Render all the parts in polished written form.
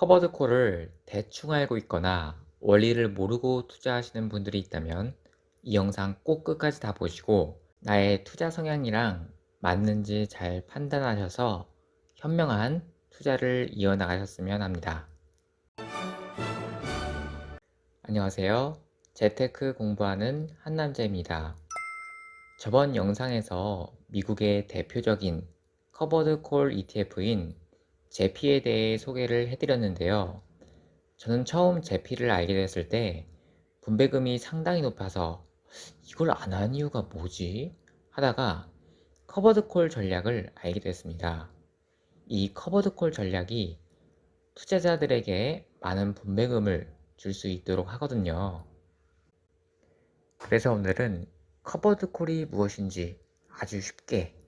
커버드콜을 대충 알고 있거나 원리를 모르고 투자하시는 분들이 있다면 이 영상 꼭 끝까지 다 보시고 나의 투자 성향이랑 맞는지 잘 판단하셔서 현명한 투자를 이어나가셨으면 합니다. 안녕하세요. 재테크 공부하는 한남재입니다. 저번 영상에서 미국의 대표적인 커버드콜 ETF인 제피에 대해 소개를 해드렸는데요. 저는 처음 제피를 알게 됐을 때 분배금이 상당히 높아서 이걸 안 한 이유가 뭐지? 하다가 커버드콜 전략을 알게 됐습니다. 이 커버드콜 전략이 투자자들에게 많은 분배금을 줄 수 있도록 하거든요. 그래서 오늘은 커버드콜이 무엇인지 아주 쉽게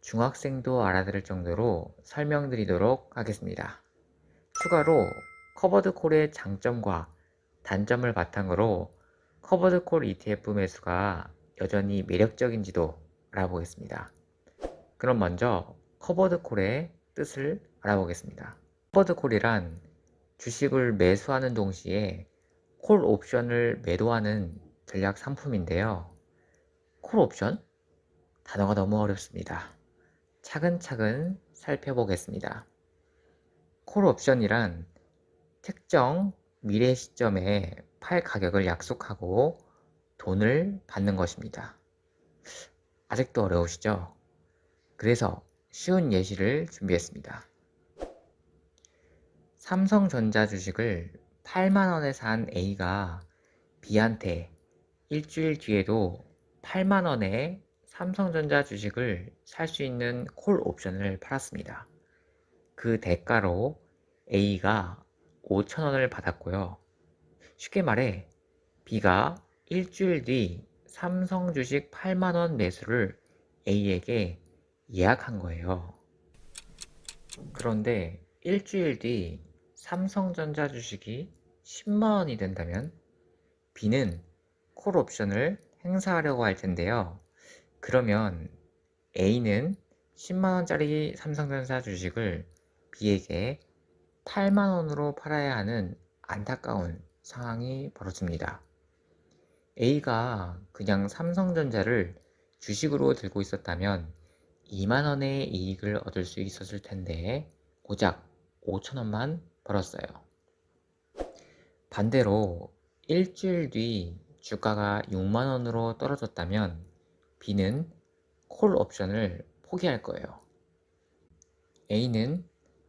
중학생도 알아들을 정도로 설명드리도록 하겠습니다. 추가로 커버드콜의 장점과 단점을 바탕으로 커버드콜 ETF 매수가 여전히 매력적인지도 알아보겠습니다. 그럼 먼저 커버드콜의 뜻을 알아보겠습니다. 커버드콜이란 주식을 매수하는 동시에 콜 옵션을 매도하는 전략 상품인데요. 콜 옵션? 단어가 너무 어렵습니다. 차근차근 살펴보겠습니다. 콜 옵션이란 특정 미래 시점에 팔 가격을 약속하고 돈을 받는 것입니다. 아직도 어려우시죠? 그래서 쉬운 예시를 준비했습니다. 삼성전자 주식을 8만원에 산 A가 B한테 일주일 뒤에도 8만원에 삼성전자 주식을 살 수 있는 콜 옵션을 팔았습니다. 그 대가로 A가 5천원을 받았고요. 쉽게 말해 B가 일주일 뒤 삼성 주식 8만원 매수를 A에게 예약한 거예요. 그런데 일주일 뒤 삼성전자 주식이 10만원이 된다면 B는 콜 옵션을 행사하려고 할 텐데요. 그러면 A는 10만원짜리 삼성전자 주식을 B에게 8만원으로 팔아야 하는 안타까운 상황이 벌어집니다. A가 그냥 삼성전자를 주식으로 들고 있었다면 2만원의 이익을 얻을 수 있었을 텐데 고작 5천원만 벌었어요. 반대로 일주일 뒤 주가가 6만원으로 떨어졌다면 B는 콜 옵션을 포기할 거예요. A는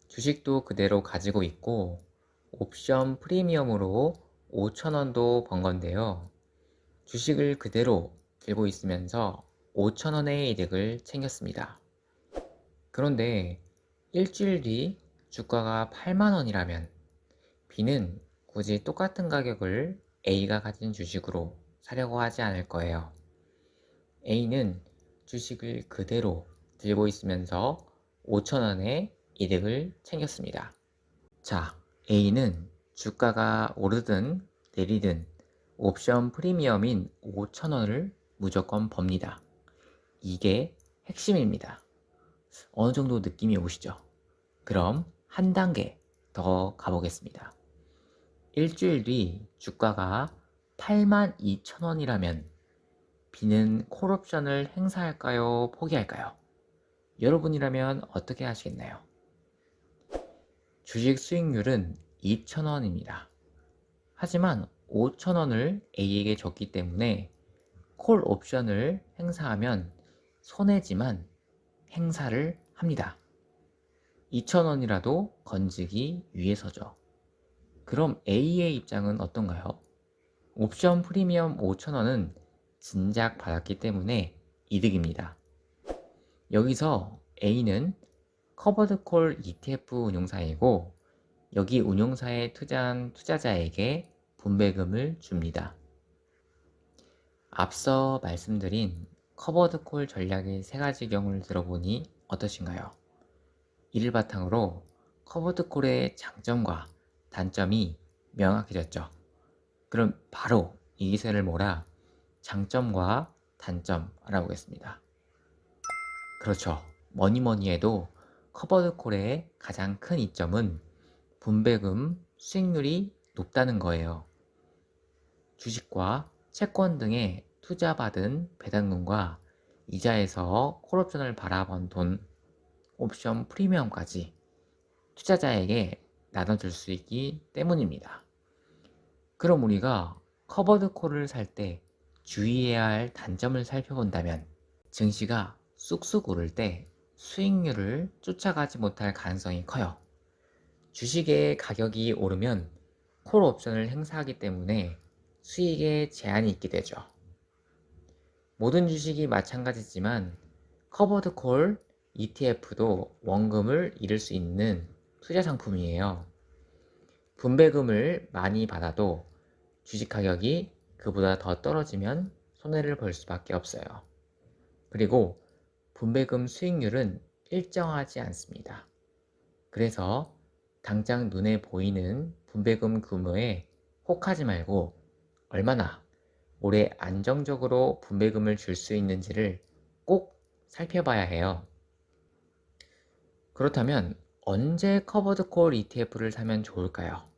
주식도 그대로 가지고 있고 옵션 프리미엄으로 5천원도 번 건데요. 주식을 그대로 들고 있으면서 5천원의 이득을 챙겼습니다. 그런데 일주일 뒤 주가가 8만원이라면 B는 굳이 똑같은 가격을 A가 가진 주식으로 사려고 하지 않을 거예요. A는 주식을 그대로 들고 있으면서 5천원의 이득을 챙겼습니다. 자, A는 주가가 오르든 내리든 옵션 프리미엄인 5천원을 무조건 법니다. 이게 핵심입니다. 어느 정도 느낌이 오시죠? 그럼 한 단계 더 가보겠습니다. 일주일 뒤 주가가 82,000원이라면 B는 콜옵션을 행사할까요? 포기할까요? 여러분이라면 어떻게 하시겠나요? 주식 수익률은 2,000원입니다. 하지만 5,000원을 A에게 줬기 때문에 콜 옵션을 행사하면 손해지만 행사를 합니다. 2,000원이라도 건지기 위해서죠. 그럼 A의 입장은 어떤가요? 옵션 프리미엄 5,000원은 진작 받았기 때문에 이득입니다. 여기서 A는 커버드콜 ETF 운용사이고 여기 운용사에 투자한 투자자에게 분배금을 줍니다. 앞서 말씀드린 커버드콜 전략의 세 가지 경우를 들어보니 어떠신가요? 이를 바탕으로 커버드콜의 장점과 단점이 명확해졌죠. 그럼 바로 이 기세를 몰아 장점과 단점 알아보겠습니다. 그렇죠. 뭐니 해도 커버드콜의 가장 큰 이점은 분배금 수익률이 높다는 거예요. 주식과 채권 등에 투자받은 배당금과 이자에서 콜옵션을 바라본 돈, 옵션 프리미엄까지 투자자에게 나눠줄 수 있기 때문입니다. 그럼 우리가 커버드 콜을 살 때 주의해야 할 단점을 살펴본다면 증시가 쑥쑥 오를 때 수익률을 쫓아가지 못할 가능성이 커요. 주식의 가격이 오르면 콜 옵션을 행사하기 때문에 수익에 제한이 있게 되죠. 모든 주식이 마찬가지지만 커버드 콜 ETF도 원금을 잃을 수 있는 투자 상품이에요. 분배금을 많이 받아도 주식 가격이 그보다 더 떨어지면 손해를 볼 수밖에 없어요. 그리고 분배금 수익률은 일정하지 않습니다. 그래서 당장 눈에 보이는 분배금 규모에 혹하지 말고 얼마나 오래 안정적으로 분배금을 줄 수 있는지를 꼭 살펴봐야 해요. 그렇다면 언제 커버드콜 ETF를 사면 좋을까요?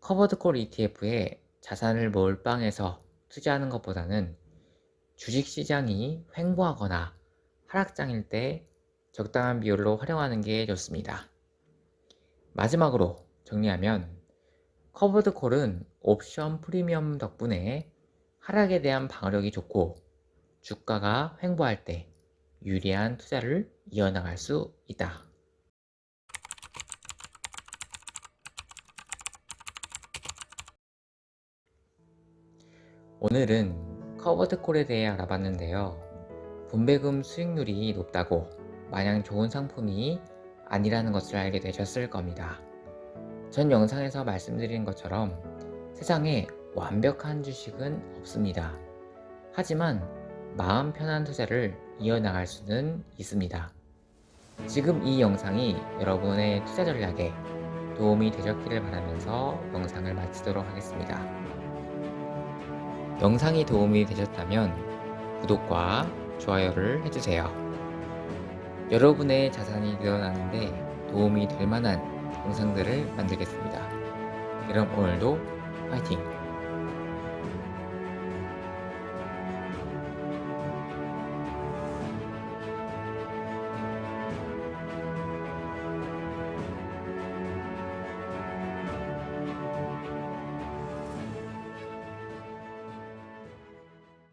커버드콜 ETF에 자산을 몰빵해서 투자하는 것보다는 주식시장이 횡보하거나 하락장일 때 적당한 비율로 활용하는 게 좋습니다. 마지막으로 정리하면 커버드콜은 옵션 프리미엄 덕분에 하락에 대한 방어력이 좋고 주가가 횡보할 때 유리한 투자를 이어나갈 수 있다. 오늘은 커버드콜에 대해 알아봤는데요. 분배금 수익률이 높다고 마냥 좋은 상품이 아니라는 것을 알게 되셨을 겁니다. 전 영상에서 말씀드린 것처럼 세상에 완벽한 주식은 없습니다. 하지만 마음 편한 투자를 이어나갈 수는 있습니다. 지금 이 영상이 여러분의 투자 전략에 도움이 되셨기를 바라면서 영상을 마치도록 하겠습니다. 영상이 도움이 되셨다면 구독과 좋아요를 해주세요. 여러분의 자산이 늘어나는데 도움이 될 만한 영상들을 만들겠습니다. 그럼 오늘도 화이팅!